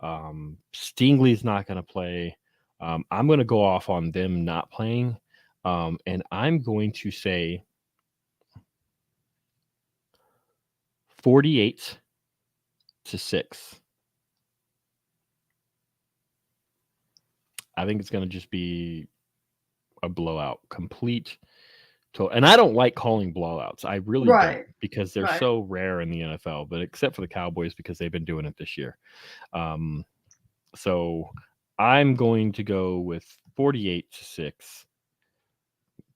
Stingley's not going to play. I'm going to go off on them not playing, and I'm going to say 48 to 6. I think it's going to just be a blowout, complete. And I don't like calling blowouts. I really don't, because they're so rare in the NFL, but except for the Cowboys, because they've been doing it this year. So I'm going to go with 48 to 6.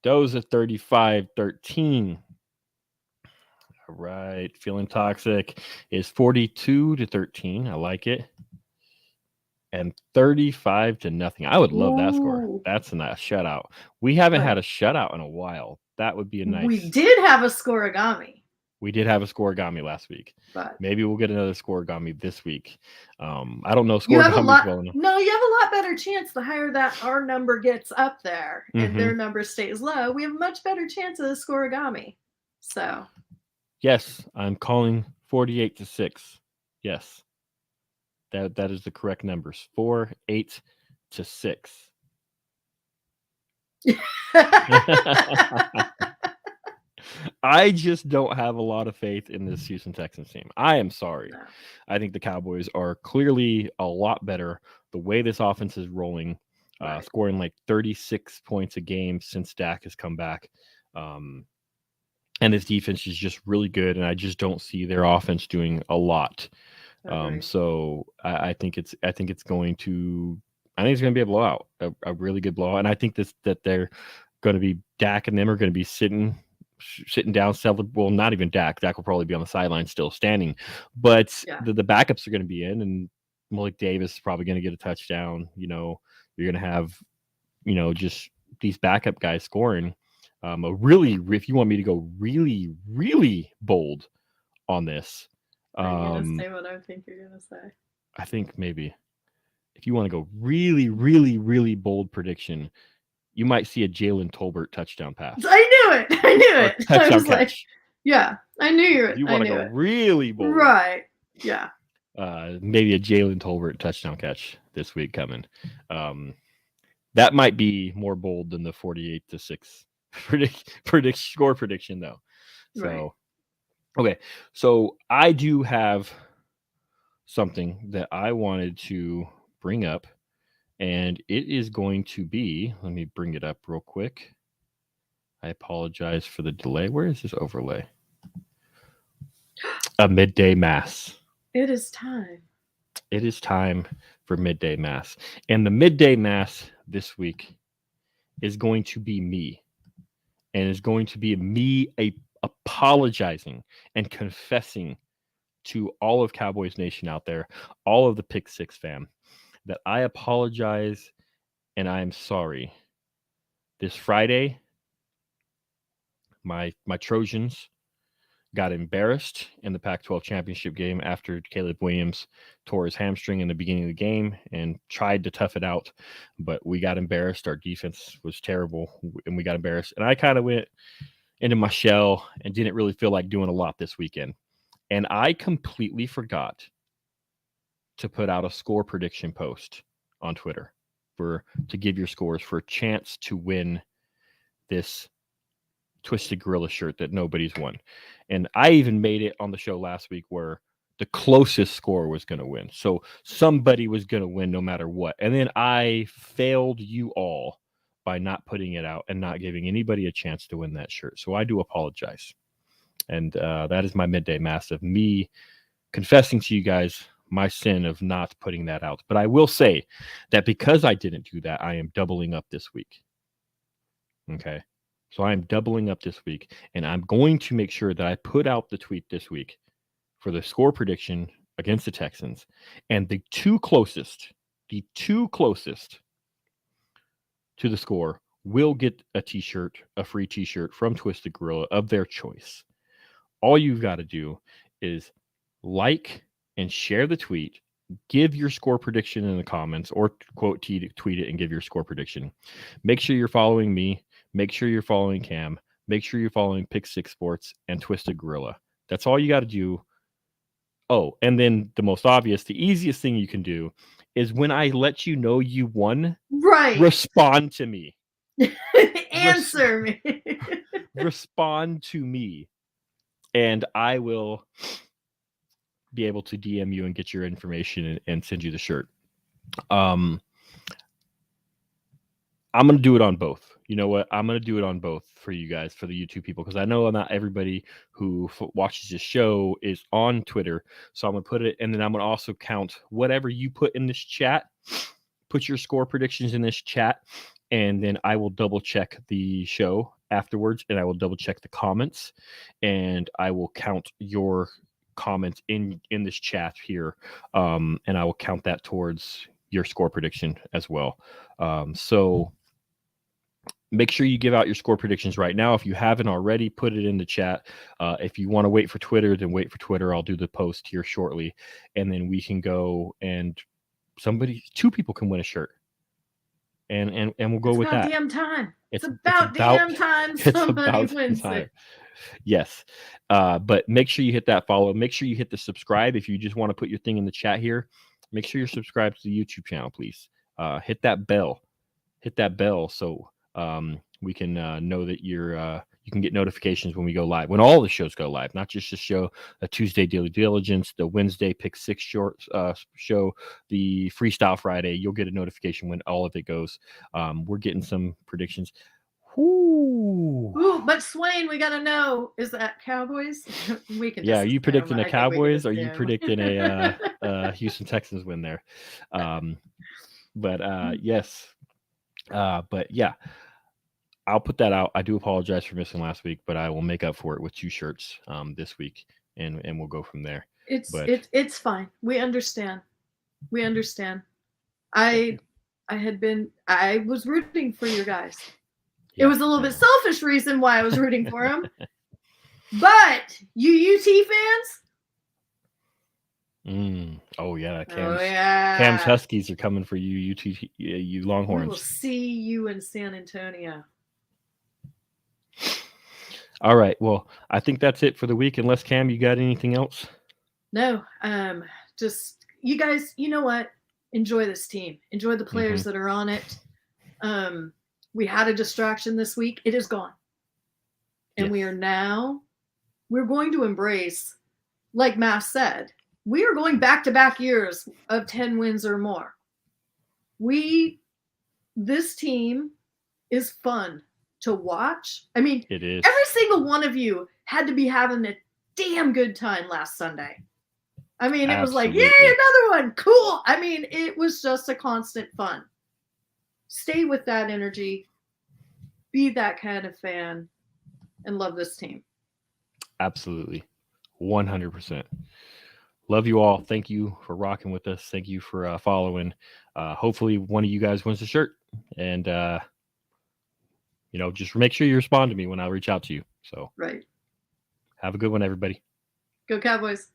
Those at 35-13. All right. Feeling toxic is 42 to 13. I like it. And 35 to nothing. I would love that score. That's a nice shutout. We haven't had a shutout in a while. That would be a nice. We did have a scoregami. We did have a scoregami last week. But maybe we'll get another scoregami this week. I don't know scoregami well enough. No, you have a lot better chance the higher that our number gets up there and their number stays low. We have a much better chance of the scoregami. So. Yes, I'm calling 48 to 6. Yes. That is the correct numbers. 4, 8 to 6. I just don't have a lot of faith in this Houston Texans team. I am sorry. No. I think the Cowboys are clearly a lot better. The way this offense is rolling, scoring like 36 points a game since Dak has come back. And this defense is just really good, and I just don't see their offense doing a lot Agree. So I think it's going to be a blowout, a really good blowout, and I think that they're going to be Dak and them are going to be sitting down. Well, not even Dak. Dak will probably be on the sideline still standing, but Yeah. the backups are going to be in, and Malik Davis is probably going to get a touchdown. You're going to have just these backup guys scoring. If you want me to go really, really bold on this, Are you gonna say what I think you're gonna say? I think maybe if you want to go really, really, really bold prediction, you might see a Jalen Tolbert touchdown pass. I knew it. I knew Or it. touchdown I was catch. like, yeah, I knew you. If you want to go really bold, right? Yeah. Maybe a Jalen Tolbert touchdown catch this week coming. That might be more bold than the 48-6 score prediction, though. So, Right. okay. So I do have something that I wanted to bring up, and it is going to be, let me bring it up real quick. I apologize for the delay. Where is this overlay? A midday mass. It is time. It is time for midday mass. And the midday mass this week is going to be me. And it's going to be me apologizing and confessing to all of Cowboys Nation out there, all of the Pick Six fam, that I apologize and I am sorry. This Friday, my Trojans got embarrassed in the Pac-12 championship game after Caleb Williams tore his hamstring in the beginning of the game and tried to tough it out, but we got embarrassed. Our defense was terrible, and we got embarrassed. And I kind of went into my shell and didn't really feel like doing a lot this weekend. And I completely forgot to put out a score prediction post on Twitter to give your scores for a chance to win this Twisted Gorilla shirt that nobody's won. And I even made it on the show last week where the closest score was going to win. So somebody was going to win no matter what. And then I failed you all by not putting it out and not giving anybody a chance to win that shirt. So I do apologize. And that is my midday mass of me confessing to you guys my sin of not putting that out. But I will say that because I didn't do that, I am doubling up this week. Okay. So I'm doubling up this week, and I'm going to make sure that I put out the tweet this week for the score prediction against the Texans. And the two closest to the score will get a free t-shirt from Twisted Gorilla of their choice. All you've got to do is like and share the tweet, give your score prediction in the comments, or quote tweet it and give your score prediction. Make sure you're following me. Make sure you're following Cam. Make sure you're following Pick Six Sports and Twisted Gorilla. That's all you got to do. Oh, and then the most obvious, the easiest thing you can do is when I let you know you won, right? Respond to me. Answer me. Respond to me, and I will be able to DM you and get your information and send you the shirt. I'm going to do it on both. You know what? I'm going to do it on both for you guys, for the YouTube people, because I know not everybody who watches this show is on Twitter. So I'm going to put it, and then I'm going to also count whatever you put in this chat. Put your score predictions in this chat, and then I will double check the show afterwards, and I will double check the comments, and I will count your comments in this chat here, and I will count that towards your score prediction as well. So make sure you give out your score predictions right now. If you haven't already, put it in the chat. If you want to wait for Twitter, then wait for Twitter. I'll do the post here shortly, and then we can go and two people can win a shirt, and we'll go with that. Damn time. It's about damn time somebody wins it. Yes. But make sure you hit that follow. Make sure you hit the subscribe. If you just want to put your thing in the chat here, make sure you're subscribed to the YouTube channel, please. Hit that bell. So we can know that you can get notifications when we go live, when all the shows go live, not just the show, the Tuesday Daily Diligence, the Wednesday Pick Six short show, the Freestyle Friday. You'll get a notification when all of it goes. We're getting some predictions. Ooh, but Swain, we gotta know, is that Cowboys? We can. Yeah, are you predicting the Cowboys or are you assume. predicting a Houston Texans win there? Yes. But yeah, I'll put that out. I do apologize for missing last week, but I will make up for it with 2 shirts this week, and we'll go from there. It's fine. We understand. We understand. I was rooting for you guys. Yeah, it was a little bit selfish reason why I was rooting for them. But you UT fans? Oh yeah, yeah. Cam's Huskies are coming for you, you Longhorns. We will see you in San Antonio. All right. Well, I think that's it for the week. Unless Cam, you got anything else? No. Just you guys. You know what? Enjoy this team. Enjoy the players that are on it. We had a distraction this week. It is gone, and we're going to embrace, like Matt said, we are going back-to-back years of 10 wins or more. This team is fun to watch. I mean, it is. Every single one of you had to be having a damn good time last Sunday. I mean, it was like, yay, another one. Cool. I mean, it was just a constant fun. Stay with that energy. Be that kind of fan and love this team. Absolutely. 100%. Love you all. Thank you for rocking with us. Thank you for following. Hopefully one of you guys wins the shirt. And, just make sure you respond to me when I reach out to you. So, right. Have a good one, everybody. Go Cowboys.